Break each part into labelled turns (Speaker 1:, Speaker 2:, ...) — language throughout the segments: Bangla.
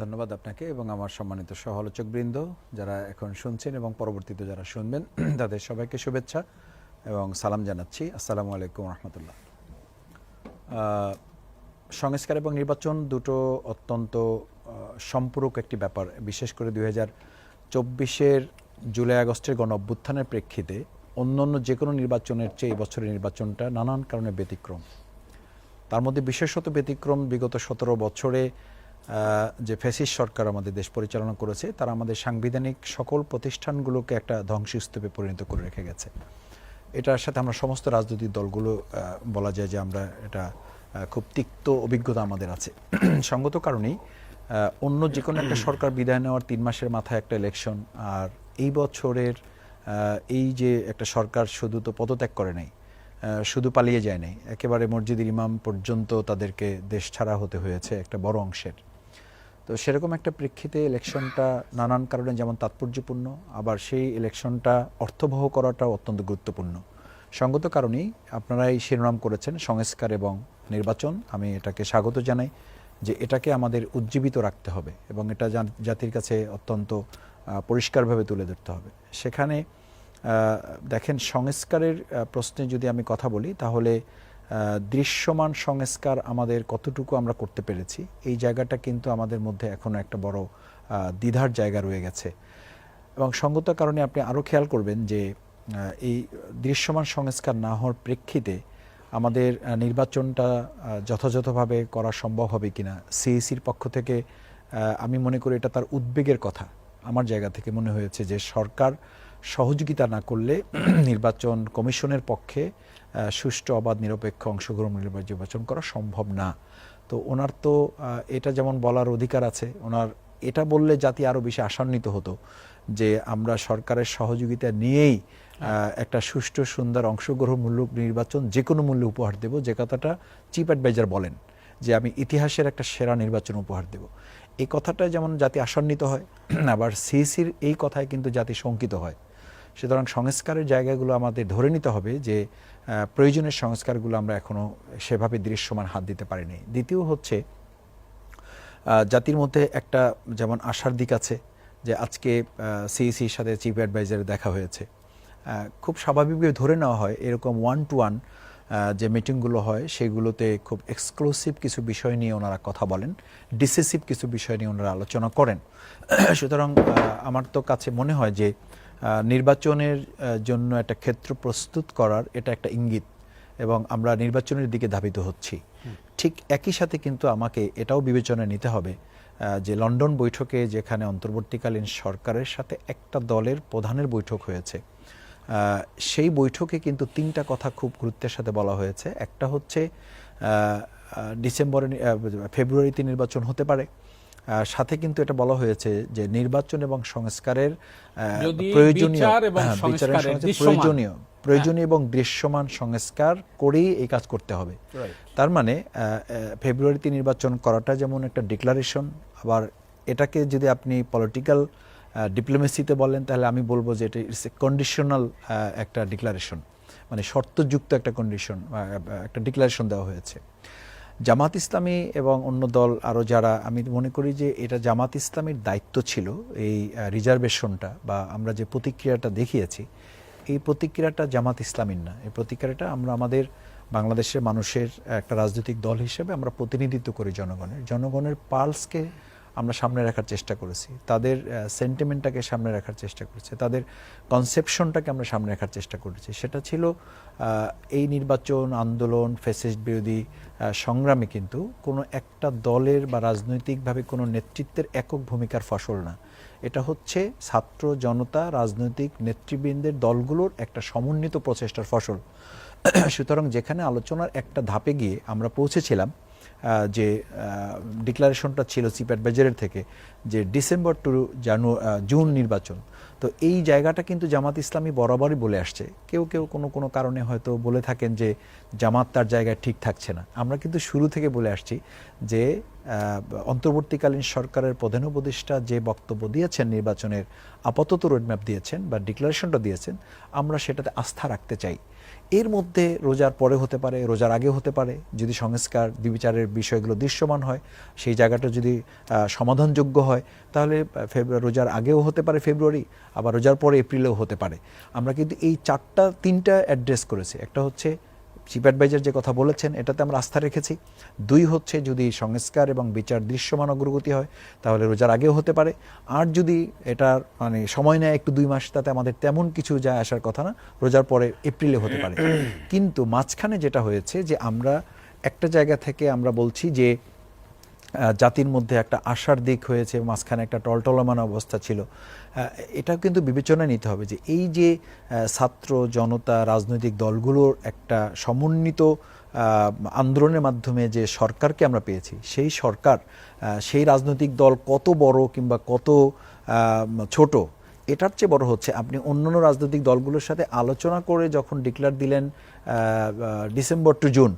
Speaker 1: ধন্যবাদ আপনাকে এবং আমার সম্মানিত সহ-আলোচকবৃন্দ যারা এখন শুনছেন এবং পরবর্তীতে যারা শুনবেন তাদের সবাইকে শুভেচ্ছা এবং সালাম জানাচ্ছি। আসসালামু আলাইকুম রহমতুল্লাহ। সংস্কার এবং নির্বাচন দুটো অত্যন্ত সম্পূরক একটি ব্যাপার। বিশেষ করে 2024-এর জুলাই আগস্টের গণ অভ্যুত্থানের প্রেক্ষিতে অন্যান্য যে কোনো নির্বাচনের চেয়ে এই বছরের নির্বাচনটা নানান কারণে ব্যতিক্রম। তার মধ্যে বিশেষত ব্যতিক্রম বিগত 17 বছরে যে ফ্যাসিস্ট সরকার আমাদের দেশ পরিচালনা করেছে তারা আমাদের সাংবিধানিক সকল প্রতিষ্ঠানগুলোকে একটা ধ্বংসস্তূপে পরিণত করে রেখে গেছে। এটার সাথে আমরা সমস্ত রাজনৈতিক দলগুলো বলা যায় যে আমরা এটা খুব তিক্ত অভিজ্ঞতা আমাদের আছে। সঙ্গত কারণেই অন্য যে কোনো একটা সরকার বিদায় নেওয়ার 3 মাসের মাথায় একটা ইলেকশন, আর এই বছরের এই যে একটা সরকার শুধু তো পদত্যাগ করে নাই, শুধু পালিয়ে যায় নাই, একেবারে মসজিদের ইমাম পর্যন্ত তাদেরকে দেশ ছাড়া হতে হয়েছে একটা বড় অংশের। তো সেরকম একটা প্রেক্ষিতে ইলেকশনটা নানান কারণে যেমন তাৎপর্যপূর্ণ, আবার সেই ইলেকশনটা অর্থবহ করাটাও অত্যন্ত গুরুত্বপূর্ণ। সঙ্গত কারণেই আপনারা এই শিরোনাম করেছেন সংস্কার এবং নির্বাচন। আমি এটাকে স্বাগত জানাই যে এটাকে আমাদের উজ্জীবিত রাখতে হবে এবং এটা জাতির কাছে অত্যন্ত পরিষ্কারভাবে তুলে ধরতে হবে। সেখানে দেখেন, সংস্কারের প্রশ্নে যদি আমি কথা বলি তাহলে দৃশ্যমান সংস্কার আমাদের কতটুকু আমরা করতে পেরেছি এই জায়গাটা কিন্তু আমাদের মধ্যে এখনও একটা বড় দ্বিধার জায়গা রয়ে গেছে। এবং সঙ্গত কারণে আপনি আরও খেয়াল করবেন যে এই দৃশ্যমান সংস্কার না হওয়ার প্রেক্ষিতে আমাদের নির্বাচনটা যথাযথভাবে করা সম্ভব হবে কিনা। সিইসির পক্ষ থেকে আমি মনে করি এটা তার উদ্বেগের কথা। আমার জায়গা থেকে মনে হয়েছে যে সরকার সহযোগিতা না করলে নির্বাচন কমিশনের পক্ষে সুষ্ঠু অবাধ নিরপেক্ষ অংশগ্রহণ নির্বাচন করা সম্ভব না। তো ওনার তো এটা যেমন বলার অধিকার আছে, ওনার এটা বললে জাতি আরও বেশি আশান্বিত হতো যে আমরা সরকারের সহযোগিতা নিয়েই একটা সুষ্ঠু সুন্দর অংশগ্রহণমূলক নির্বাচন যে কোনো মূল্যে উপহার দেব, যে কথাটা চিফ অ্যাডভাইজার বলেন যে আমি ইতিহাসের একটা সেরা নির্বাচন উপহার দেব। এই কথাটা যেমন জাতি আশান্বিত হয়, আবার সিইসির এই কথায় কিন্তু জাতি শঙ্কিত হয়। সুতরাং সংস্কারের জায়গাগুলো আমাদের ধরে নিতে হবে যে প্রয়োজনীয় সংস্কারগুলো আমরা এখনও সেভাবে দৃশ্যমান হাত দিতে পারিনি। দ্বিতীয় হচ্ছে জাতির মধ্যে একটা যেমন আশার দিক আছে যে আজকে সিইসির সাথে চিফ অ্যাডভাইজারের দেখা হয়েছে। খুব স্বাভাবিকভাবে ধরে নেওয়া হয় এরকম 1-to-1 যে মিটিংগুলো হয় সেগুলোতে খুব এক্সক্লুসিভ কিছু বিষয় নিয়ে ওনারা কথা বলেন, ডিসিসিভ কিছু বিষয় নিয়ে ওনারা আলোচনা করেন। সুতরাং আমার তো কাছে মনে হয় যে নির্বাচনের জন্য একটা ক্ষেত্র প্রস্তুত করার এটা একটা ইঙ্গিত এবং আমরা নির্বাচনের দিকে ধাবিত হচ্ছি। ঠিক একই সাথে কিন্তু আমাকে এটাও বিবেচনায় নিতে হবে যে লন্ডন বৈঠকে যেখানে অন্তর্বর্তীকালীন সরকারের সাথে একটা দলের প্রধানের বৈঠক হয়েছে, সেই বৈঠকে কিন্তু 3টা কথা খুব গুরুত্বের সাথে বলা হয়েছে। একটা হচ্ছে ফেব্রুয়ারিতে নির্বাচন হতে পারে, সাথে কিন্তু এটা বলা হয়েছে যে নির্বাচন এবং সংস্কারের প্রয়োজনীয় এবং দৃশ্যমান সংস্কার করেই এই কাজ করতে হবে। তার মানে ফেব্রুয়ারিতে নির্বাচন করাটা যেমন একটা ডিক্লারেশন, আবার এটাকে যদি আপনি পলিটিক্যাল ডিপ্লোমেসিতে বলেন তাহলে আমি বলবো যে এটা ইটস এ কন্ডিশনাল একটা ডিক্লারেশন, মানে শর্তযুক্ত একটা কন্ডিশন, একটা ডিক্লারেশন দেওয়া হয়েছে। জামাত ইসলামী এবং অন্য দল আরও যারা, আমি মনে করি যে এটা জামাত ইসলামীর দায়িত্ব ছিল এই রিজার্ভেশনটা বা আমরা যে প্রতিক্রিয়াটা দেখিয়েছি এই প্রতিক্রিয়াটা জামাত ইসলামীর না। এই প্রতিক্রিয়াটা আমরা আমাদের বাংলাদেশের মানুষের একটা রাজনৈতিক দল হিসেবে আমরা প্রতিনিধিত্ব করি জনগণের পালসকে আমরা সামনে রাখার চেষ্টা করেছি, তাদের সেন্টিমেন্টটাকে সামনে রাখার চেষ্টা করেছি, তাদের কনসেপশনটাকে আমরা সামনে রাখার চেষ্টা করেছি। সেটা ছিল এই নির্বাচন আন্দোলন ফ্যাসিস্ট বিরোধী সংগ্রামে কিন্তু কোনো একটা দলের বা রাজনৈতিকভাবে কোনো নেতৃত্বের একক ভূমিকার ফসল না। এটা হচ্ছে ছাত্র জনতা রাজনৈতিক নেতৃবৃন্দের দলগুলোর একটা সমন্বিত প্রচেষ্টার ফসল। সুতরাং যেখানে আলোচনার একটা ধাপে গিয়ে আমরা পৌঁছেছিলাম যে ডিক্লারেশনটা ছিল চিফ অ্যাডভাইজারের থেকে যে ডিসেম্বর টু জুন নির্বাচন, তো এই জায়গাটা কিন্তু জামাত ইসলামী বরাবরই বলে আসছে। কেউ কেউ কোনো কারণে হয়তো বলে থাকেন যে জামাত তার জায়গায় ঠিক থাকছে না। আমরা কিন্তু শুরু থেকে বলে আসছি যে অন্তর্বর্তীকালীন সরকারের প্রধান উপদেষ্টা যে বক্তব্য দিয়েছেন, নির্বাচনের আপাতত রোডম্যাপ দিয়েছেন বা ডিক্লারেশনটা দিয়েছেন, আমরা সেটাতে আস্থা রাখতে চাই। এর মধ্যে রোজার পরে হতে পারে, রোজার আগে হতে পারে, যদি সংস্কার বিচারের বিষয়গুলো দৃশ্যমান হয়, সেই জায়গাটা যদি সমাধানযোগ্য হয়, তাহলে রোজার আগেও হতে পারে ফেব্রুয়ারি, আবার রোজার পরে এপ্রিলেও হতে পারে। আমরা কিন্তু এই তিনটা অ্যাড্রেস করেছি। একটা হচ্ছে চিফ অ্যাডভাইজার যে কথা বলেছেন, এটাতে আমরা আস্থা রেখেছি। 2 হচ্ছে যদি সংস্কার এবং বিচার দৃশ্যমান অগ্রগতি হয় তাহলে রোজার আগেও হতে পারে। আর যদি এটার মানে সময় নেয় একটু 2 মাস, তাতে আমাদের তেমন কিছু যায় আসার কথা না, রোজার পরে এপ্রিলে হতে পারে। কিন্তু মাঝখানে যেটা হয়েছে যে আমরা একটা জায়গা থেকে আমরা বলছি যে জাতির মধ্যে একটা আশার দিক হয়েছে, মাঝখানে একটা টলটলমান অবস্থা ছিল। এটাও কিন্তু বিবেচনায় নিতে হবে যে এই যে ছাত্র জনতা রাজনৈতিক দলগুলোর একটা সমন্বিত আন্দোলনের মাধ্যমে যে সরকারকে আমরা পেয়েছি, সেই সরকার সেই রাজনৈতিক দল কত বড় কিংবা কত ছোট, এটার চেয়ে বড় হচ্ছে আপনি অন্যান্য রাজনৈতিক দলগুলোর সাথে আলোচনা করে যখন ডিক্লেয়ার দিলেন ডিসেম্বর টু জুন,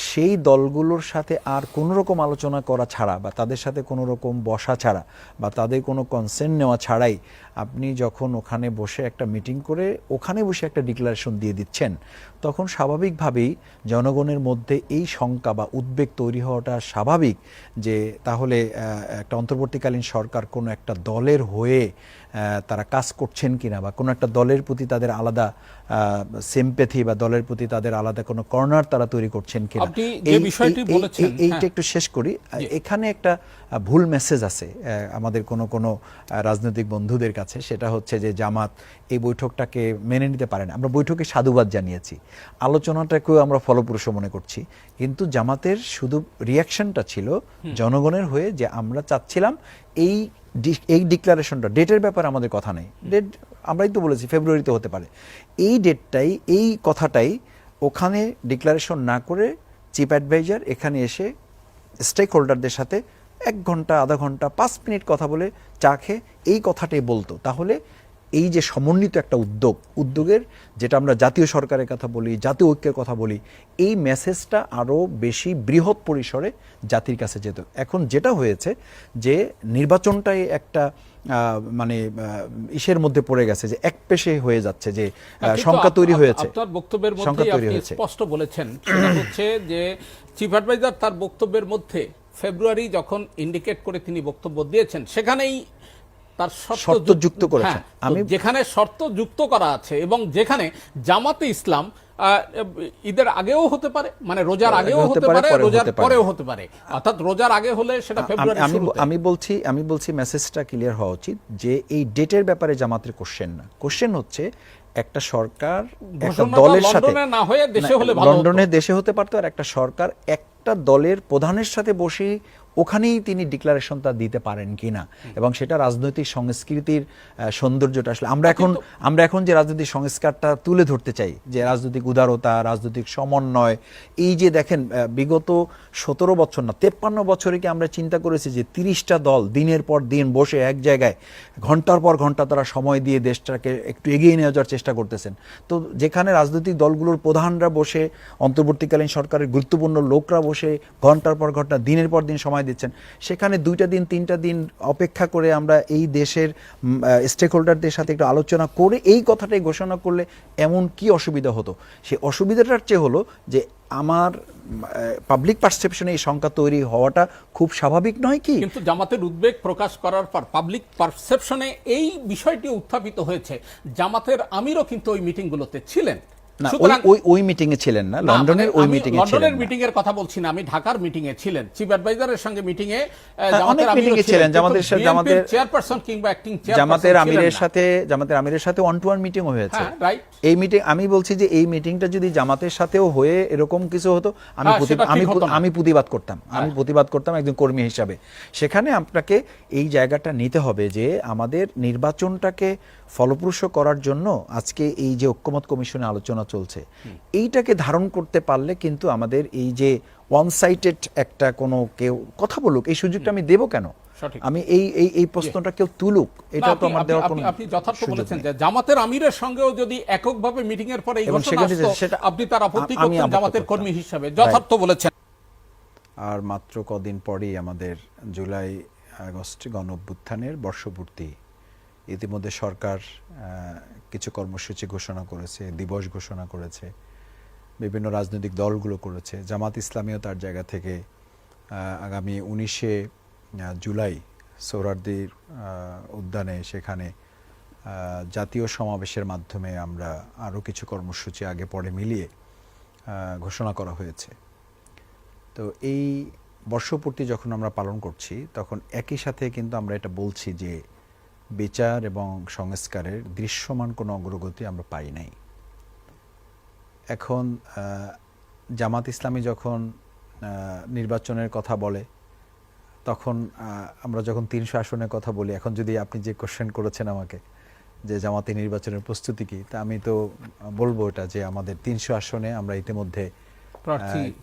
Speaker 1: সেই দলগুলোর সাথে আর কোনো রকম আলোচনা করা ছাড়া বা তাদের সাথে কোনো রকম বসা ছাড়া বা তাদের কোনো কনসেন্ট নেওয়া ছাড়াই আপনি যখন ওখানে বসে একটা মিটিং করে ওখানে বসে একটা ডিক্লারেশন দিয়ে দিচ্ছেন, তখন স্বাভাবিকভাবেই জনগণের মধ্যে এই শঙ্কা বা উদ্বেগ তৈরি হওয়াটা স্বাভাবিক যে তাহলে একটা অন্তর্বর্তীকালীন সরকার কোনো একটা দলের হয়ে তারা কাজ করছেন কিনা বা কোনো একটা দলের প্রতি তাদের আলাদা সিম্প্যাথি বা দলের প্রতি তাদের আলাদা কোনো কর্নার তারা তৈরি করছেন কিনা। এইটা একটু শেষ করি। এখানে একটা ভুল মেসেজ আছে আমাদের কোনো রাজনৈতিক বন্ধুদের কাছে, সেটা হচ্ছে যে জামাত এই বৈঠকটাকে মেনে নিতে পারে না। আমরা বৈঠকে সাধুবাদ জানিয়েছি, আলোচনাটাকেও আমরা ফলপ্রসূ মনে করছি, কিন্তু জামাতের শুধু রিয়াকশনটা ছিল জনগণের হয়ে যে আমরা চাচ্ছিলাম এই ডিক্লারেশনটা, ডেটের ব্যাপারে আমাদের কথা নেই, ডেট আমরাই তো বলেছি ফেব্রুয়ারিতে হতে পারে, এই ডেটটাই এই কথাটাই ওখানে ডিক্লারেশন না করে চিফ অ্যাডভাইজার এখানে এসে স্টেক হোল্ডারদের সাথে 1 ঘন্টা আধা ঘন্টা 5 মিনিট কথা বলে চা খেয়ে এই কথাটাই বলতো, তাহলে এই যে সমন্বিত একটা উদ্যোগের যেটা আমরা জাতীয় সরকারের কথা বলি, জাতীয় ঐক্যের কথা বলি, এই মেসেজটা আরও বেশি বৃহৎ পরিসরে জাতির কাছে যেত। এখন যেটা হয়েছে যে নির্বাচনটাই একটা মানে ইসের মধ্যে পড়ে গেছে, যে একপেশে হয়ে যাচ্ছে, যে শঙ্কা তৈরি হয়েছে।
Speaker 2: আপনার বক্তব্যের মধ্যে আপনি স্পষ্ট বলেছেন, সেটা হচ্ছে যে চিফ অ্যাডভাইজার তার বক্তব্যের মধ্যে ফেব্রুয়ারি যখন ইন্ডিকেট করে তিনি বক্তব্য দিয়েছেন, সেখানেই তার শর্ত যুক্ত করেছেন। আমি যেখানে শর্ত যুক্ত করা আছে এবং যেখানে জামাতে ইসলাম ঈদের আগেও হতে পারে, মানে রোজার আগেও হতে পারে, রোজার পরেও হতে পারে, অর্থাৎ রোজার আগে হলে সেটা ফেব্রুয়ারি।
Speaker 1: আমি বলছি মেসেজটা ক্লিয়ার হওয়া উচিত যে এই ডেটের ব্যাপারে জামাতের কোশ্চেন না, কোশ্চেন হচ্ছে একটা সরকার একটা দলের সাথে
Speaker 2: না হয়ে দেশে হলে
Speaker 1: লন্ডনে দেশে হতে পারতো, আর একটা সরকার একটা দলের প্রধানের সাথে বসে ওখানেই তিনি ডিক্লারেশনটা দিতে পারেন কিনা, এবং সেটা রাজনৈতিক সংস্কৃতির সৌন্দর্যটা আসলে আমরা এখন যে রাজনৈতিক সংস্কারটা তুলে ধরতে চাই, যে রাজনৈতিক উদারতা, রাজনৈতিক সমন্বয়, এই যে দেখেন বিগত 17 বছর না 53 বছরে কি আমরা চিন্তা করেছি যে 30টা দল দিনের পর দিন বসে এক জায়গায় ঘন্টার পর ঘন্টা তারা সময় দিয়ে দেশটাকে একটু এগিয়ে নিয়ে যাওয়ার চেষ্টা করতেছেন। তো যেখানে রাজনৈতিক দলগুলোর প্রধানরা বসে, অন্তর্বর্তীকালীন সরকারের গুরুত্বপূর্ণ লোকরা বসে ঘন্টার পর ঘন্টা দিনের পর দিন সময় দিচ্ছেন, সেখানে 2টা দিন 3টা দিন অপেক্ষা করে আমরা এই দেশের স্টেক হোল্ডারদের সাথে একটু আলোচনা করে এই কথাটাই ঘোষণা করলে এমন কি অসুবিধা হতো? সেই অসুবিধাটার চেয়ে হলো যে আমার পাবলিক পারসেপশনে এই সংখ্যা তৈরি হওয়াটা খুব স্বাভাবিক নয় কি?
Speaker 2: কিন্তু জামাতের উদ্বেগ প্রকাশ করার পর পাবলিক পারসেপশনে এই বিষয়টি উত্থাপিত হয়েছে। জামাতের আমিরও কিন্তু ওই মিটিংগুলোতে ছিলেন।
Speaker 1: ওই মিটিং এ ছিলেন না, লন্ডনের ওই মিটিং এ ছিলেন।
Speaker 2: লন্ডনের মিটিং এর কথা বলছি না, আমি ঢাকার মিটিং এ ছিলেন। চিফ অ্যাডভাইজারের সঙ্গে মিটিং এ
Speaker 1: জামাতের আমির ছিলেন, জামাতের
Speaker 2: চেয়ারপারসন কিংবা অ্যাক্টিং
Speaker 1: জামাতের আমিরের সাথে ওয়ান টু ওয়ান মিটিং হয়েছে। এই মিটিং, আমি বলছি যে এই মিটিংটা যদি জামাতের সাথেও হয়ে এরকম কিছু হতো, আমি প্রতিবাদ করতাম একজন কর্মী হিসাবে। সেখানে আপনাকে এই জায়গাটা নিতে হবে যে আমাদের নির্বাচনটাকে ফলপ্রসূ করার জন্য আজকে এই যে ঐক্যমত কমিশনে আলোচনা চলছে, এইটাকে ধারণ করতে পারলে কিন্তু আমাদের এই যে ওয়ান সাইডেড একটা কোনো কেউ কথা বলুক, এই সুযোগটা আমি দেব কেন? আমি এই প্রশ্নটা কেউ তুলুক, এটা তো আমার দেওয়ার কোনো।
Speaker 2: আপনি যথার্থ বলেছেন যে জামাতের আমিরের সঙ্গেও যদি এককভাবে মিটিং এর পরে এই ঘোষণা আসতো, আপনি তার আপত্তি করতেন জামাতের কর্মী হিসেবে। যথার্থ বলেছেন।
Speaker 1: আর মাত্র কদিন পরেই আমাদের জুলাই আগস্ট গণ অভ্যুত্থানের বর্ষপূর্তি। ইতিমধ্যে সরকার কিছু কর্মসূচি ঘোষণা করেছে, দিবস ঘোষণা করেছে। বিভিন্ন রাজনৈতিক দলগুলো করেছে। জামাত ইসলামীও তার জায়গা থেকে আগামী 19শে জুলাই সোহরাওয়ার্দীর উদ্যানে সেখানে জাতীয় সমাবেশের মাধ্যমে আমরা আরও কিছু কর্মসূচি আগে পরে মিলিয়ে ঘোষণা করা হয়েছে। তো এই বর্ষপূর্তি যখন আমরা পালন করছি তখন একই সাথে কিন্তু আমরা এটা বলছি যে বিচার এবং সংস্কারের দৃশ্যমান কোনো অগ্রগতি আমরা পাই নাই। এখন জামাত ইসলামী যখন নির্বাচনের কথা বলে তখন আমরা যখন 300 আসনের কথা বলি, এখন যদি আপনি যে কোশ্চেন করেছেন আমাকে যে জামাতে নির্বাচনের প্রস্তুতি কি, তা আমি তো বলবো এটা যে আমাদের 300 আসনে আমরা ইতিমধ্যে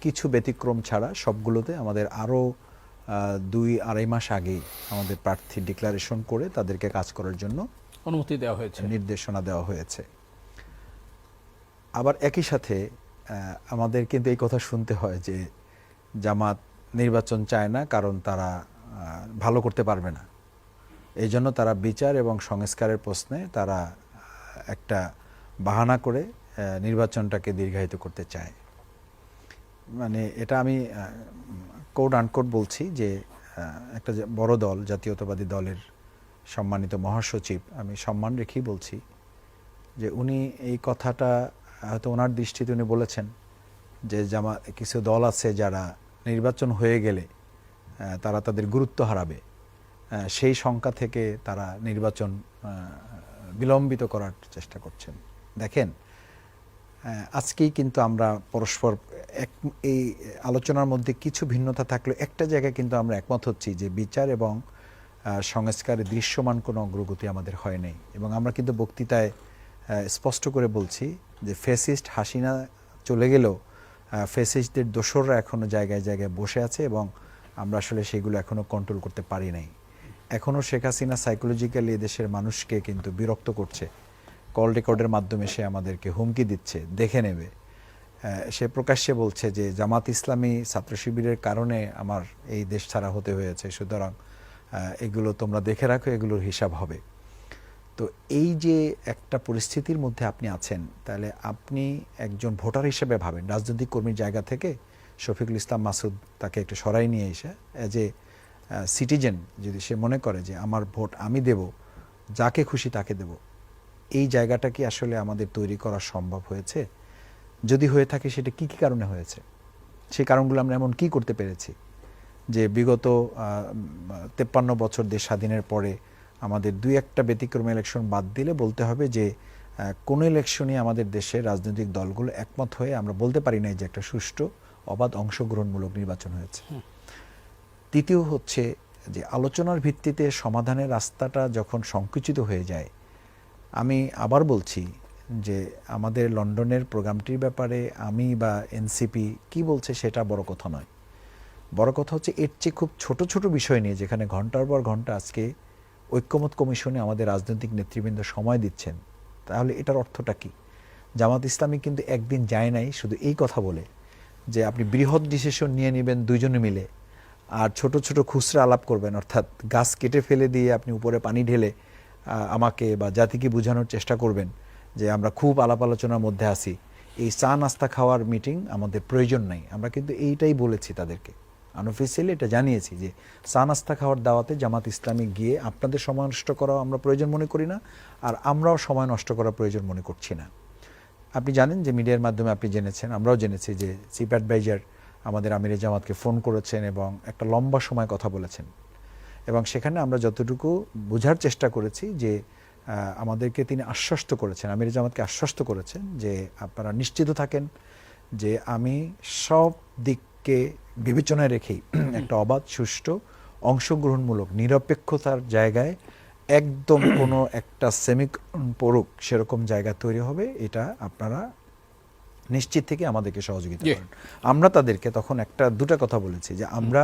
Speaker 1: কিছু ব্যতিক্রম ছাড়া সবগুলোতে আমাদের আরও 2-2.5 মাস আগেই আমাদের প্রার্থী ডিক্লারেশন করে তাদেরকে কাজ করার জন্য
Speaker 2: অনুমতি দেওয়া হয়েছে,
Speaker 1: নির্দেশনা দেওয়া হয়েছে। আবার একই সাথে আমাদের কিন্তু এই কথা শুনতে হয় যে জামাত নির্বাচন চায় না কারণ তারা ভালো করতে পারবে না, এই জন্য তারা বিচার এবং সংস্কারের প্রশ্নে তারা একটা বাহানা করে নির্বাচনটাকে দীর্ঘায়িত করতে চায়। মানে এটা আমি কোট আনকোট বলছি যে একটা বড় দল, জাতীয়তাবাদী দলের সম্মানিত মহাসচিব, আমি সম্মান রেখেই বলছি যে উনি এই কথাটা হয়তো ওনার দৃষ্টিতে উনি বলেছেন যে কিছু দল আছে যারা নির্বাচন হয়ে গেলে তারা তাদের গুরুত্ব হারাবে, সেই শঙ্কা থেকে তারা নির্বাচন বিলম্বিত করার চেষ্টা করছেন। দেখেন, আজকেই কিন্তু আমরা পরস্পর এই আলোচনার মধ্যে কিছু ভিন্নতা থাকলেও একটা জায়গায় কিন্তু আমরা একমত হচ্ছি যে বিচার এবং সংস্কারে দৃশ্যমান কোনো অগ্রগতি আমাদের হয় নাই। এবং আমরা কিন্তু বক্তৃতায় স্পষ্ট করে বলছি যে ফ্যাসিস্ট হাসিনা চলে গেলেও ফ্যাসিস্টদের দোসররা এখনও জায়গায় জায়গায় বসে আছে এবং আমরা আসলে সেগুলো এখনও কন্ট্রোল করতে পারি নাই। এখনও শেখ হাসিনা সাইকোলজিক্যালি এদেশের মানুষকে কিন্তু বিরক্ত করছে, কল রেকর্ডের মাধ্যমে সে আমাদেরকে হুমকি দিচ্ছে, দেখে নেবে। সে প্রকাশ্যে বলছে যে জামাত ইসলামী ছাত্র শিবিরের কারণে আমার এই দেশ ছাড়া হতে হয়েছে, সুতরাং এগুলো তোমরা দেখে রাখো, এগুলোর হিসাব হবে। তো এই যে একটা পরিস্থিতির মধ্যে আপনি আছেন, তাহলে আপনি একজন ভোটার হিসেবে ভাবেন, রাজনৈতিক কর্মীর জায়গা থেকে শফিকুল ইসলাম মাসুদ তাকে একটু সরাই নিয়ে এসে এজ এ সিটিজেন যদি সে মনে করে যে আমার ভোট আমি দেব, যাকে খুশি তাকে দেব, এই জায়গাটা কি আসলে আমাদের তৈরি করা সম্ভব হয়েছে? যদি হয়ে থাকে সেটা কি কি কারণে হয়েছে? সেই কারণগুলো আমরা এমন কি করতে পেরেছি যে বিগত 53 বছর দেশ স্বাধীনের পরে আমাদের 2-1টা ব্যতিক্রম ইলেকশন বাদ দিলে বলতে হবে যে কোনো ইলেকশনই আমাদের দেশের রাজনৈতিক দলগুলো একমত হয়ে আমরা বলতে পারি না যে একটা সুষ্ঠু অবাধ অংশগ্রহণমূলক নির্বাচন হয়েছে। তৃতীয় হচ্ছে যে আলোচনার ভিত্তিতে সমাধানের রাস্তাটা যখন সংকুচিত হয়ে যায়, আমি আবার বলছি যে আমাদের লন্ডনের প্রোগ্রামটির ব্যাপারে আমি বা এনসিপি কি বলছে সেটা বড় কথা নয়। বড় কথা হচ্ছে এর চেয়ে খুব ছোট ছোট বিষয় নিয়ে যেখানে ঘন্টার পর ঘন্টা আজকে ঐক্যমত কমিশনে আমাদের রাজনৈতিক নেতৃবৃন্দ সময় দিচ্ছেন, তাহলে এটার অর্থটা কি? জামাত ইসলামী কিন্তু একদিন যায় নাই শুধু এই কথা বলে যে আপনি বৃহৎ ডিসিশন নিয়ে নেবেন দুইজনে মিলে, আর ছোট ছোট খুচরা আলাপ করবেন, অর্থাৎ গাছ কেটে ফেলে দিয়ে আপনি উপরে পানি ঢেলে আমাকে বা জাতিকে বোঝানোর চেষ্টা করবেন যে আমরা খুব আলাপ আলোচনার মধ্যে আছি। এই চা নাস্তা খাওয়ার মিটিং আমাদের প্রয়োজন নাই। আমরা কিন্তু এইটাই বলেছি তাদেরকে, আনঅফিসিয়ালি এটা জানিয়েছি যে চা নাস্তা খাওয়ার দাওয়াতে জামাত ইসলামী গিয়ে আপনাদের সময় নষ্ট করাও আমরা প্রয়োজন মনে করি না, আর আমরাও সময় নষ্ট করার প্রয়োজন মনে করছি না। আপনি জানেন যে মিডিয়ার মাধ্যমে আপনি জেনেছেন, আমরাও জেনেছি যে চিফ অ্যাডভাইজার আমাদের আমিরে জামাতকে ফোন করেছেন এবং একটা লম্বা সময় কথা বলেছেন, এবং সেখানে আমরা যতটুকু বোঝার চেষ্টা করেছি যে আমাদেরকে তিনি আশ্বস্ত করেছেন, আমিরে জামাতকে আশ্বস্ত করেছেন যে আপনারা নিশ্চিত থাকেন যে আমি সব দিককে বিবেচনায় রেখেই একটা অবাধ সুষ্ঠু অংশগ্রহণমূলক নিরপেক্ষতার জায়গায় একদম কোনো একটা পড়ুক সেরকম জায়গা তৈরি হবে, এটা আপনারা নিশ্চিত থেকে আমাদেরকে সহযোগিতা করেন। আমরা তাদেরকে তখন দুটা কথা বলেছি যে আমরা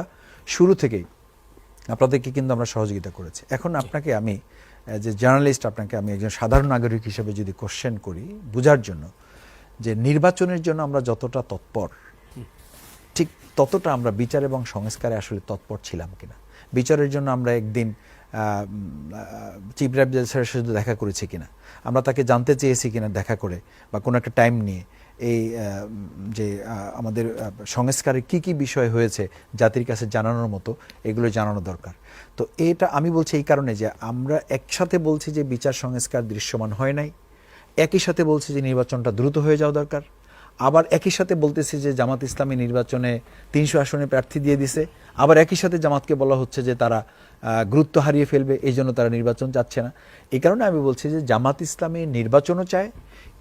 Speaker 1: শুরু থেকেই আপনাদেরকে কিন্তু আমরা সহযোগিতা করেছি। এখন আপনাকে আমি যে জার্নালিস্ট, আপনাকে আমি একজন সাধারণ নাগরিক হিসেবে যদি কোশ্চেন করি বোঝার জন্য যে নির্বাচনের জন্য আমরা যতটা তৎপর, ঠিক ততটা আমরা বিচার এবং সংস্কারে আসলে তৎপর ছিলাম কিনা, বিচারের জন্য আমরা একদিন চিফ অ্যাডভাইজারের সাথে দেখা করেছি কিনা, আমরা তাকে জানতে চেয়েছি কিনা দেখা করে বা কোনো একটা টাইম নিয়ে এই যে আমাদের সংস্কারের কি কি বিষয় হয়েছে জাতির কাছে জানানোর মতো, এগুলো জানানো দরকার। তো এটা আমি বলছি এই কারণে যে আমরা একসাথে বলছি যে বিচার সংস্কার দৃশ্যমান হয় নাই, একই সাথে বলছি যে নির্বাচনটা দ্রুত হয়ে যাওয়া দরকার, আবার একই সাথে বলতেছি যে জামাত ইসলামী নির্বাচনে 300 আসনে প্রার্থী দিয়ে দিছে, আবার একই সাথে জামাতকে বলা হচ্ছে যে তারা গুরুত্ব হারিয়ে ফেলবে, এই জন্য তারা নির্বাচন চাচ্ছে না। এই কারণে আমি বলছি যে জামাত ইসলামী নির্বাচনও চায়,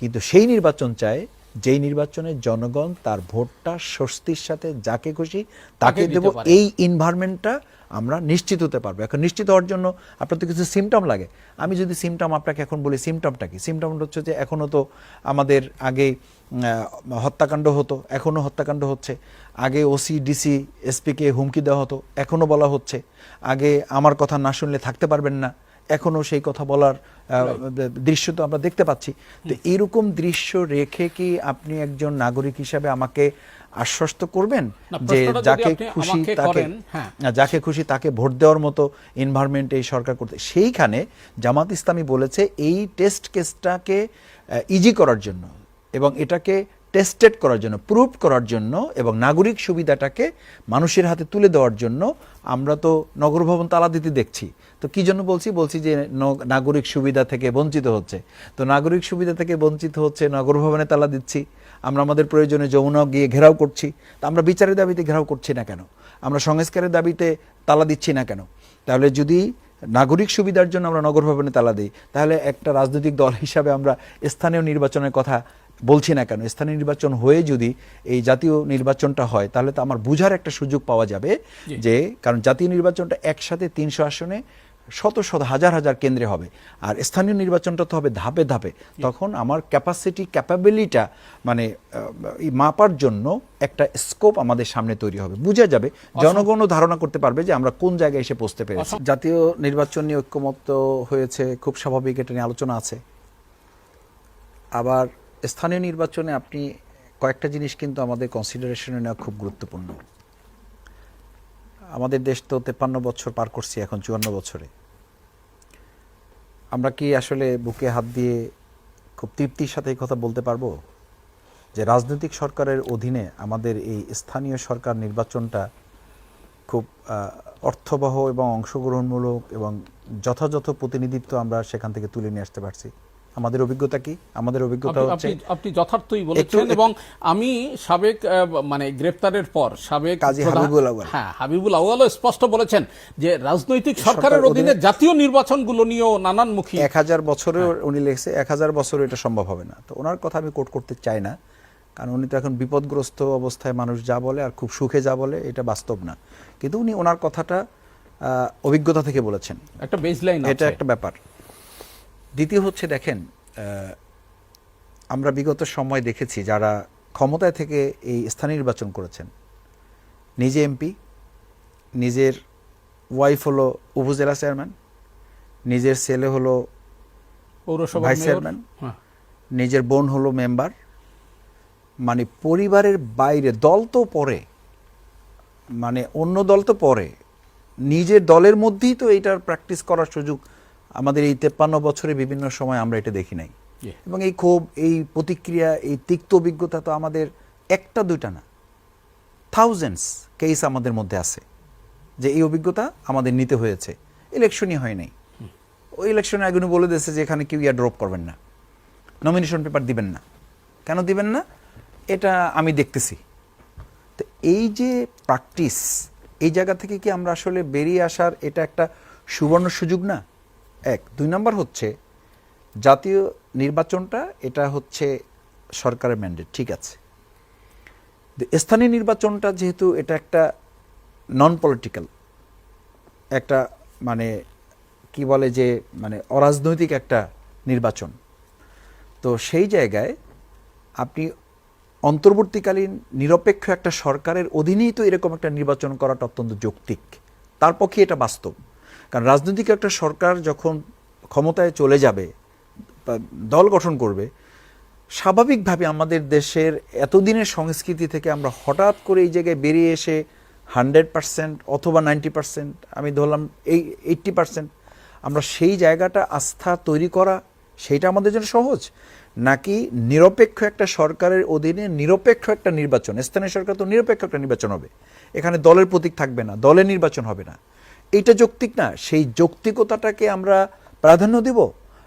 Speaker 1: কিন্তু সেই নির্বাচন চায় যেই নির্বাচনে জনগণ তার ভোটটা স্বস্তির সাথে যাকে খুশি তাকে দেব, এই এনভায়রনমেন্টটা আমরা নিশ্চিত হতে পারবো। এখন নিশ্চিত হওয়ার জন্য আপনার তো কিছু সিমটম লাগে। আমি যদি সিমটম আপনাকে এখন বলি, সিমটমটা কি? সিমটমটা হচ্ছে যে এখনও তো আমাদের আগে হত্যাকাণ্ড হতো, এখনও হত্যাকাণ্ড হচ্ছে। আগে ওসি ডিসি এসপিকে হুমকি দেওয়া হতো, এখনও বলা হচ্ছে। আগে আমার কথা না শুনলে থাকতে পারবেন না, এখনও সেই কথা বলার দৃশ্য তো আমরা দেখতে পাচ্ছি। তো এরকম দৃশ্য রেখে কি আপনি একজন নাগরিক হিসাবে আমাকে আশ্বস্ত করবেন যে যাকে খুশি তাকে ভোট দেওয়ার মতো এনভায়রনমেন্ট এই সরকার করতে? সেইখানে জামাত ইসলামী বলেছে এই টেস্ট কেসটাকে ইজি করার জন্য এবং এটাকে টেস্টেড করার জন্য, প্রুভ করার জন্য এবং নাগরিক সুবিধাটাকে মানুষের হাতে তুলে দেওয়ার জন্য আমরা তো নগর ভবন তালা দিতে দেখছি। তো কি জন্য বলছি যে নাগরিক সুবিধা থেকে বঞ্চিত হচ্ছে। তো নাগরিক সুবিধা থেকে বঞ্চিত হচ্ছে, নগর ভবনে তালা দিচ্ছি, আমরা আমাদের প্রয়োজনে যমুনা গিয়ে ঘেরাও করছি। তা আমরা বিচারের দাবিতে ঘেরাও করছি না কেন? আমরা সংস্কারের দাবিতে তালা দিচ্ছি না কেন? তাহলে যদি নাগরিক সুবিধার জন্য আমরা নগর ভবনে তালা দিই, তাহলে একটা রাজনৈতিক দল হিসাবে আমরা স্থানীয় নির্বাচনের কথা বলছি না কেন? স্থানীয় নির্বাচন হয়ে যদি এই জাতীয় নির্বাচনটা হয়, তাহলে তো আমার বুঝার একটা সুযোগ পাওয়া যাবে যে, কারণ জাতীয় নির্বাচনটা একসাথে 300 আসনে শত শত হাজার হাজার কেন্দ্রে হবে, আর স্থানীয় নির্বাচনটা তো হবে ধাপে ধাপে। তখন আমার ক্যাপাবিলিটিটা মানে মাপার জন্য একটা স্কোপ আমাদের সামনে তৈরি হবে, বুঝা যাবে, জনগণও ধারণা করতে পারবে যে আমরা কোন জায়গায় এসে পৌঁছতে পেরেছি। জাতীয় নির্বাচন নিয়ে ঐক্যমত্য হয়েছে, খুব স্বাভাবিক, এটা নিয়ে আলোচনা আছে। আবার স্থানীয় নির্বাচনে আপনি কয়েকটা জিনিস কিন্তু আমাদের কনসিডারেশনে নেওয়া খুব গুরুত্বপূর্ণ। আমাদের দেশ তো 53 বছর পার করছি, এখন 54 বছরে। আমরা কি আসলে বুকে হাত দিয়ে খুব তৃপ্তির সাথে এই কথা বলতে পারবো যে রাজনৈতিক সরকারের অধীনে আমাদের এই স্থানীয় সরকার নির্বাচনটা খুব অর্থবহ এবং অংশগ্রহণমূলক এবং যথাযথ প্রতিনিধিত্ব আমরা সেখান থেকে তুলে নিয়ে আসতে পারছি? আমাদের অভিজ্ঞতা কি? আমাদের অভিজ্ঞতা হচ্ছে,
Speaker 2: আপনি যথার্থই বলেছেন, এবং আমি সাবেক মানে গ্রেফতারের পর সাবেক হাবিবুল আউয়ালও স্পষ্ট বলেছেন যে রাজনৈতিক সরকারের অধীনে জাতীয় নির্বাচনগুলো নিয়েও নানানমুখী।
Speaker 1: 1000 বছরে উনি লিখছে, 1000 বছরে এটা সম্ভব হবে না। তো ওনার কথা আমি কোট করতে চাই না, কারণ উনি তো এখন বিপদগ্রস্ত অবস্থায়, মানুষ যা বলে আর খুব সুখে যা বলে এটা বাস্তব না। কিন্তু উনি ওনার কথাটা অভিজ্ঞতা থেকে বলেছেন,
Speaker 2: একটা বেসলাইন,
Speaker 1: এটা একটা ব্যাপার। দ্বিতীয় হচ্ছে, দেখেন, আমরা বিগত সময় দেখেছি যারা ক্ষমতায় থেকে এই স্থানীয় নির্বাচন করেছেন, নিজে এমপি, নিজের ওয়াইফ হলো উপজেলা চেয়ারম্যান, নিজের ছেলে হলো
Speaker 2: পৌরসভা
Speaker 1: ভাইস চেয়ারম্যান, নিজের বোন হলো মেম্বার, মানে পরিবারের বাইরে, দল তো পরে, মানে অন্য দল তো পরে, নিজের দলের মধ্যেই তো এইটার প্র্যাকটিস করার সুযোগ আমাদের এই 53 বছরে বিভিন্ন সময় আমরা এটা দেখি নাই। এবং এই ক্ষোভ, এই প্রতিক্রিয়া, এই তিক্ত অভিজ্ঞতা তো আমাদের একটা দুইটা না, থাউজেন্ডস কেস আমাদের মধ্যে আছে যে এই অভিজ্ঞতা আমাদের নিতে হয়েছে। ইলেকশনই হয় নাই, ওই ইলেকশনে আগুন বলে দিয়েছে যে এখানে কেউ ড্রপ করবেন না, নমিনেশন পেপার দিবেন না। কেন দিবেন না? এটা আমি দেখতেছি। তো এই যে প্র্যাকটিস, এই জায়গা থেকে কি আমরা আসলে বেরিয়ে আসার এটা একটা সুবর্ণ সুযোগ না? 1 2 নম্বর হচ্ছে জাতীয় নির্বাচনটা, এটা হচ্ছে সরকারের ম্যান্ডেট, ঠিক আছে। স্থানীয় নির্বাচনটা যেহেতু এটা একটা নন পলিটিক্যাল, একটা মানে কি বলে যে মানে অরাজনৈতিক একটা নির্বাচন, তো সেই জায়গায় আপনি অন্তর্বর্তীকালীন নিরপেক্ষ একটা সরকারের অধীনেই তো এরকম একটা নির্বাচন করাটা অত্যন্ত যৌক্তিক। তার পক্ষে এটা বাস্তব, কারণ রাজনৈতিক একটা সরকার যখন ক্ষমতায় চলে যাবে, দল গঠন করবে, স্বাভাবিকভাবে আমাদের দেশের এতদিনের সংস্কৃতি থেকে আমরা হঠাৎ করে এই জায়গায় বেরিয়ে এসে 100% অথবা 90%, আমি ধরলাম এই 80%, আমরা সেই জায়গাটা আস্থা তৈরি করা, সেইটা আমাদের জন্য সহজ নাকি নিরপেক্ষ একটা সরকারের অধীনে নিরপেক্ষ একটা নির্বাচন, স্থানীয় সরকার তো নিরপেক্ষ একটা নির্বাচন হবে, এখানে দলের প্রতীক থাকবে না, দলের নির্বাচন হবে না, এইটা যৌক্তিক না? সেই যৌক্তিকতাটাকে আমরা প্রাধান্য দেব,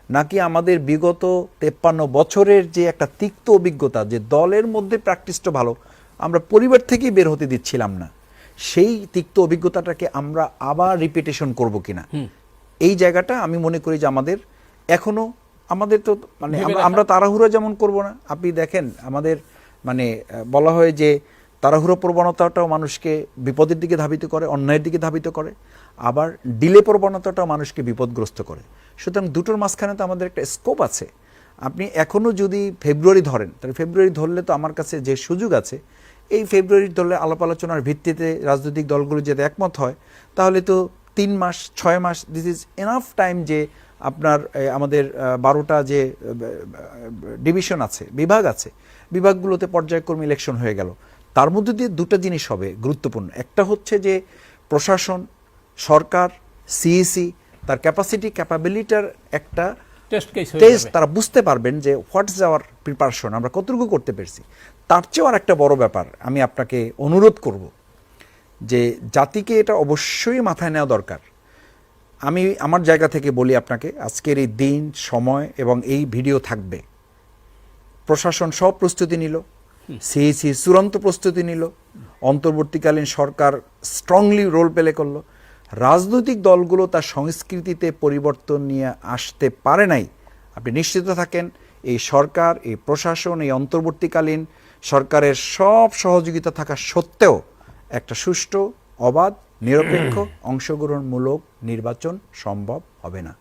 Speaker 1: নাকি আমাদের বিগত 53 বছরের যে একটা তিক্ত অভিজ্ঞতা, যে দলের মধ্যে প্র্যাকটিসটা ভালো, আমরা পরিবার থেকেই বের হতে দিচ্ছিলাম না, সেই তিক্ত অভিজ্ঞতাটাকে আমরা আবার রিপিটেশন করব কিনা, এই জায়গাটা আমি মনে করি যে আমাদের এখনো, আমাদের তো মানে আমরা তাড়াহুড়ো যেমন করব না। আপনি দেখেন আমাদের মানে বলা হয় যে তাড়াহুড়ো প্রবণতাটাও মানুষকে বিপদের দিকে ধাবিত করে, অন্যায়ের দিকে ধাবিত করে, আবার ডিলে প্রবণতাটাও মানুষকে বিপদগ্রস্ত করে। সুতরাং দুটোর মাঝখানে তো আমাদের একটা স্কোপ আছে। আপনি এখনও যদি ফেব্রুয়ারি ধরেন, তাহলে ফেব্রুয়ারি ধরলে তো আমার কাছে যে সুযোগ আছে, এই ফেব্রুয়ারির ধরলে আলাপ আলোচনার ভিত্তিতে রাজনৈতিক দলগুলো যদি একমত হয়, তাহলে তো 3 মাস 6 মাস, দিস ইজ এনাফ টাইম যে আপনার আমাদের 12টা যে ডিভিশন আছে, বিভাগ আছে, বিভাগগুলোতে পর্যায়ক্রমে ইলেকশন হয়ে গেল। তার মধ্যে দিয়ে দুটো জিনিস হবে গুরুত্বপূর্ণ। একটা হচ্ছে যে প্রশাসন, সরকার, সিইসি তার ক্যাপাসিটি ক্যাপাবিলিটির একটা টেস্ট, তারা বুঝতে পারবেন যে হোয়াট ইজ আওয়ার প্রিপারেশন, আমরা কতটুকু করতে পেরেছি। তার চেয়েও আর একটা বড় ব্যাপার আমি আপনাকে অনুরোধ করব যে জাতিকে এটা অবশ্যই মাথায় নেওয়া দরকার। আমি আমার জায়গা থেকে বলি আপনাকে, আজকের এই দিন, সময় এবং এই ভিডিও থাকবে, প্রশাসন সব প্রস্তুতি নিল, সিইসি চূড়ান্ত প্রস্তুতি নিল, অন্তর্বর্তীকালীন সরকার স্ট্রংলি রোল প্লে করলো, রাজনৈতিক দলগুলো তার সংস্কৃতিতে পরিবর্তন নিয়ে আসতে পারে নাই। আপনি নিশ্চিত থাকেন এই সরকার, এই প্রশাসন, এই অন্তর্বর্তীকালীন সরকারের সব সহযোগিতা থাকা সত্ত্বেও একটা সুষ্ঠু, অবাধ, নিরপেক্ষ, অংশগ্রহণমূলক নির্বাচন সম্ভব হবে না।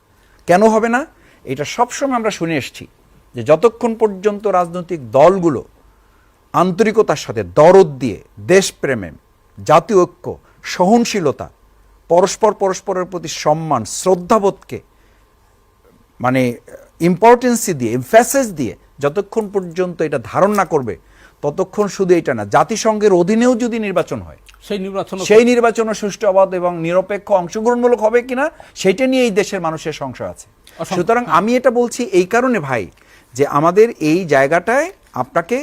Speaker 1: কেন হবে না? এটা সবসময় আমরা শুনে এসেছি যে যতক্ষণ পর্যন্ত রাজনৈতিক দলগুলো আন্তরিকতার সাথে, দরদ দিয়ে, দেশপ্রেমে, জাতীয় ঐক্য, সহনশীলতা, পরস্পরের প্রতি সম্মান, শ্রদ্ধাবোধকে মানে ইম্পর্টেন্সি দিয়ে, এমফ্যাসিস দিয়ে যতক্ষণ পর্যন্ত এটা ধারণ না করবে, ততক্ষণ শুধু এটা না, জাতিসংঘের অধীনেও যদি নির্বাচন হয়, সেই নির্বাচনও সুষ্ঠু, অবাধ এবং নিরপেক্ষ, অংশগ্রহণমূলক হবে কিনা সেটা নিয়ে এই দেশের মানুষের সংশয় আছে। সুতরাং আমি এটা বলছি এই কারণে ভাই, যে আমাদের এই জায়গাটায় আপনাকে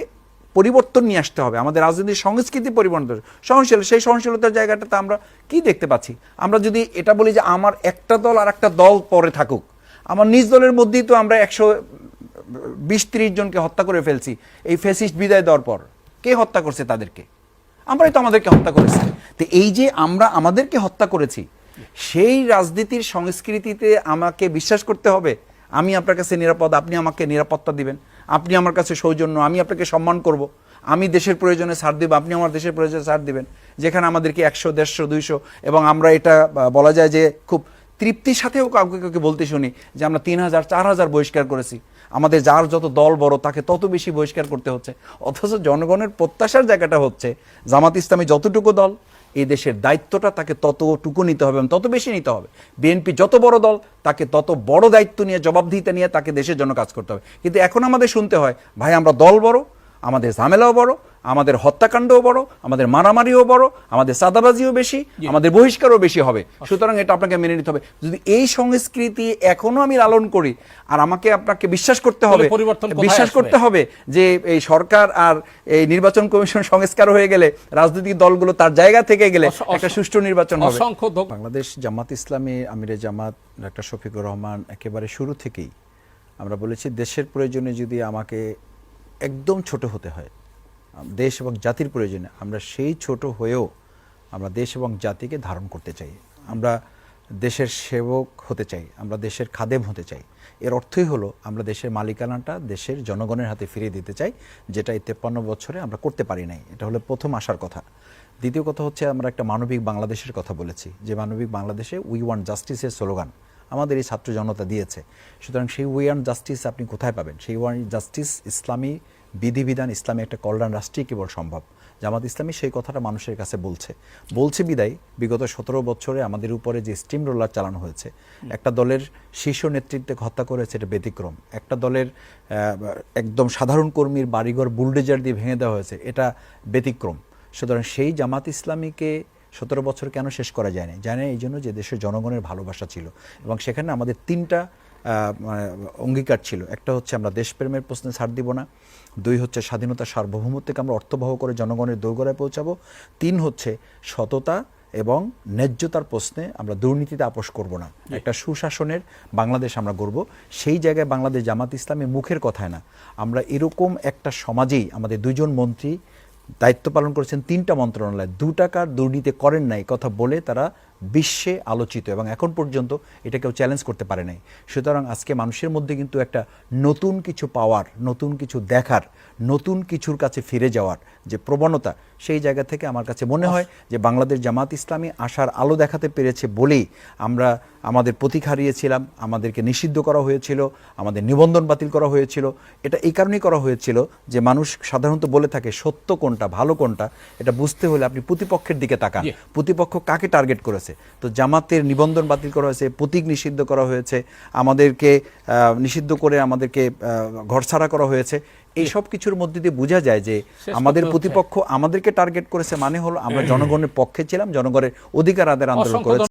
Speaker 1: পরিবর্তন নিয়ে আসতে হবে, আমাদের রাজনৈতিক সংস্কৃতি পরিবর্তন, সহনশীল, সেই সহনশীলতার জায়গাটাতে আমরা কি দেখতে পাচ্ছি? আমরা যদি এটা বলি যে আমার একটা দল আর একটা দল পরে থাকুক, আমার নিজ দলের মধ্যেই তো আমরা 120-30 জনকে হত্যা করে ফেলছি এই ফ্যাসিস্ট বিদায় দেওয়ার পর। কে হত্যা করছে তাদেরকে? আমরাই তো আমাদেরকে হত্যা করেছি। তো এই যে আমরা আমাদেরকে হত্যা করেছি, সেই রাজনীতির সংস্কৃতিতে আমাকে বিশ্বাস করতে হবে আমি আপনার কাছে নিরাপদ, আপনি আমাকে নিরাপত্তা দিবেন, আপনি আমার কাছে সৌজন্য, আমি আপনাকে সম্মান করব, আমি দেশের প্রয়োজনে ছাড় দেব, আপনি আমার দেশের প্রয়োজনে ছাড় দিবেন, যেখানে আমাদেরকে 100, 150, 200 এবং আমরা এটা বলা যায় যে খুব তৃপ্তির সাথেও কাউকে বলতে শুনি যে আমরা 3000, 4000 বহিষ্কার করেছি, আমাদের যার যত দল বড় তাকে তত বেশি বহিষ্কার করতে হচ্ছে। অথচ জনগণের প্রত্যাশার জায়গাটা হচ্ছে জামাত ইসলামী যতটুকু দল, এই দেশের দায়িত্বটা তাকে ততটুকু নিতে হবে এবং তত বেশি নিতে হবে। বিএনপি যত বড় দল, তাকে তত বড় দায়িত্ব নিয়ে, জবাবদিহিতা নিয়ে তাকে দেশের জন্য কাজ করতে হবে। কিন্তু এখন আমাদের শুনতে হয় ভাই আমরা দল বড়, আমাদের ঝামেলাও বড়, আমাদের হত্যাকাণ্ডও বড়, আমাদের মারামারিও বড়, আমাদের চাঁদাবাজিও বেশি, আমাদের বহিষ্কারও বেশি হবে। সুতরাং এটা আপনাকে মেনে নিতে হবে। যদি এই সংস্কৃতি এখনো আমি লালন করি, আর আমাকে আপনাকে বিশ্বাস করতে হবে যে এই সরকার আর এই নির্বাচন কমিশন সংস্কার হয়ে গেলে, রাজনৈতিক দলগুলো তার জায়গা থেকে গেলে একটা সুষ্ঠু নির্বাচন হবে। বাংলাদেশ জামাত ইসলামী আমিরে জামাত ডক্টর শফিকুর রহমান একেবারে শুরু থেকেই আমরা বলেছি, দেশের প্রয়োজনে যদি আমাকে একদম ছোট হতে হয়, দেশ এবং জাতির প্রয়োজনে, আমরা সেই ছোট হয়েও আমরা দেশ এবং জাতিকে ধারণ করতে চাই, আমরা দেশের সেবক হতে চাই, আমরা দেশের খাদেম হতে চাই। এর অর্থই হলো আমরা দেশের মালিকানাটা দেশের জনগণের হাতে ফিরিয়ে দিতে চাই, যেটা এই 53 বছরে আমরা করতে পারি নাই। এটা হলো প্রথম আসার কথা। দ্বিতীয় কথা হচ্ছে আমরা একটা মানবিক বাংলাদেশের কথা বলেছি, যে মানবিক বাংলাদেশে উই ওয়ান্ট জাস্টিসের স্লোগান আমাদের এই ছাত্র জনতা দিয়েছে। সুতরাং সেই উই ওয়ান্ট জাস্টিস আপনি কোথায় পাবেন? সেই ওয়ান্ট জাস্টিস ইসলামী বিধিবিধান, ইসলামী একটা কল্যাণ রাষ্ট্রেই কেবল সম্ভব। জামাত ইসলামী সেই কথাটা মানুষের কাছে বলছে বিদায় বিগত 17 বছরে আমাদের উপরে যে স্টিম রোলার চালানো হয়েছে, একটা দলের শীর্ষ নেতৃত্বে হত্যা করেছে, এটা ব্যতিক্রম। একটা দলের একদম সাধারণ কর্মীর বাড়িঘর বুলডোজার দিয়ে ভেঙে দেওয়া হয়েছে, এটা ব্যতিক্রম। সুতরাং সেই জামাত ইসলামীকে 17 বছর কেন শেষ করা যায়নি? জানে এই জন্য যে দেশের জনগণের ভালোবাসা ছিল, এবং সেখানে আমাদের 3টা মানে অঙ্গীকার ছিল। একটা হচ্ছে আমরা দেশপ্রেমের প্রশ্নে ছাড় দিব না, 2 হচ্ছে স্বাধীনতা সার্বভৌমত্বকে আমরা অর্থবহ করে জনগণের দোরগোড়ায় পৌঁছাবো, 3 হচ্ছে সততা এবং ন্যায্যতার প্রশ্নে আমরা দুর্নীতিতে আপোষ করব না, একটা সুশাসনের বাংলাদেশ আমরা গড়ব। সেই জায়গায় বাংলাদেশ জামাত ইসলামী মুখের কথায় না, আমরা এরকম একটা সমাজেই আমাদের 2 জন মন্ত্রী দায়িত্ব পালন করেছেন 3টা মন্ত্রণালয়, 2 টাকার দুর্নীতি করেন নাই কথা বলে তারা বিশ্বে আলোচিত এবং এখন পর্যন্ত এটা কেউ চ্যালেঞ্জ করতে পারে নাই। সুতরাং আজকে মানুষের মধ্যে কিন্তু একটা নতুন কিছু পাওয়ার, নতুন কিছু দেখার, নতুন কিছুর কাছে ফিরে যাওয়ার যে প্রবণতা, সেই জায়গা থেকে আমার কাছে মনে হয় যে বাংলাদেশ জামাত ইসলামী আশার আলো দেখাতে পেরেছে বলেই আমরা আমাদের প্রতীক হারিয়েছিলাম, আমাদেরকে নিষিদ্ধ করা হয়েছিল, আমাদের নিবন্ধন বাতিল করা হয়েছিল। এটা এই কারণেই করা হয়েছিল যে মানুষ সাধারণত বলে থাকে সত্য কোনটা ভালো কোনটা, এটা বুঝতে হলে আপনি প্রতিপক্ষের দিকে তাকান, প্রতিপক্ষ কাকে টার্গেট করেছে। তো জামাতের নিবন্ধন বাতিল করা হয়েছে, প্রতীক নিষিদ্ধ করা হয়েছে, আমাদেরকে নিষিদ্ধ করে আমাদেরকে ঘরছাড়া করা হয়েছে। এই সব কিছুর মধ্যে দিয়ে বোঝা যায় যে আমাদের প্রতিপক্ষ আমাদেরকে টার্গেট করেছে, মানে হলো আমরা জনগণের পক্ষে ছিলাম, জনগণের অধিকার আদায়ের আন্দোলন করেছি।